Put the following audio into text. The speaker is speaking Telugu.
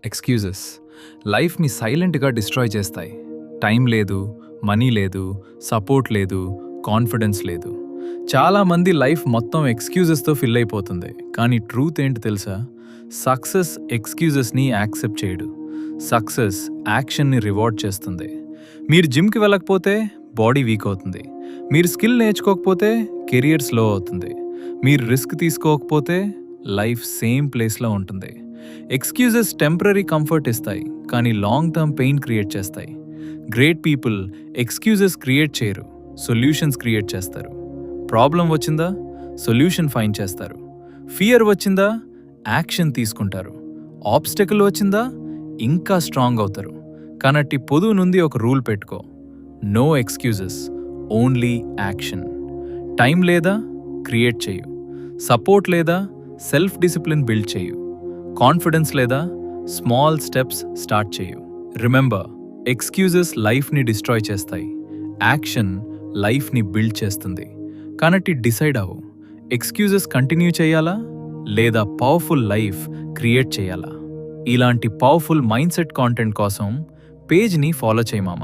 ఎక్స్‌క్యూజెస్ లైఫ్‌ని సైలెంట్‌గా డిస్ట్రాయ్ చేస్తాయి. టైం లేదు, మనీ లేదు, సపోర్ట్ లేదు, కాన్ఫిడెన్స్ లేదు. చాలామంది లైఫ్ మొత్తం ఎక్స్‌క్యూజెస్‌తో ఫిల్ అయిపోతుంది. కానీ ట్రూత్ ఏంటి తెలుసా? సక్సెస్ ఎక్స్‌క్యూజెస్‌ని యాక్సెప్ట్ చేయడు. సక్సెస్ యాక్షన్‌ని రివార్డ్ చేస్తుంది. మీరు జిమ్‌కి వెళ్ళకపోతే బాడీ వీక్ అవుతుంది. మీరు స్కిల్ నేర్చుకోకపోతే కెరియర్ స్లో అవుతుంది. మీరు రిస్క్ తీసుకోకపోతే లైఫ్ సేమ్ ప్లేస్లో ఉంటుంది. ఎక్స్క్యూజెస్ టెంపరరీ కంఫర్ట్ ఇస్తాయి, కానీ లాంగ్ టర్మ్ పెయిన్ క్రియేట్ చేస్తాయి. గ్రేట్ పీపుల్ ఎక్స్క్యూజెస్ క్రియేట్ చేయరు, సొల్యూషన్స్ క్రియేట్ చేస్తారు. ప్రాబ్లం వచ్చిందా, సొల్యూషన్ ఫైండ్ చేస్తారు. ఫియర్ వచ్చిందా, యాక్షన్ తీసుకుంటారు. ఆబ్స్టకల్ వచ్చిందా, ఇంకా స్ట్రాంగ్ అవుతారు. కానట్టి పొదువు నుండి ఒక రూల్ పెట్టుకో: no excuses, only action. Time లేదా, క్రియేట్ చేయు. సపోర్ట్ లేదా, సెల్ఫ్ డిసిప్లిన్ బిల్డ్ చేయు. కాన్ఫిడెన్స్ లేదా, స్మాల్ స్టెప్స్ స్టార్ట్ చేయు. రిమెంబర్, ఎక్స్క్యూజెస్ లైఫ్ని డిస్ట్రాయ్ చేస్తాయి, యాక్షన్ లైఫ్ని బిల్డ్ చేస్తుంది. కానట్టి డిసైడ్ అవ్వు, ఎక్స్క్యూజెస్ కంటిన్యూ చేయాలా లేదా పవర్ఫుల్ లైఫ్ క్రియేట్ చేయాలా? ఇలాంటి పవర్ఫుల్ మైండ్ సెట్ కాంటెంట్ కోసం పేజ్ని ఫాలో చేయమామా.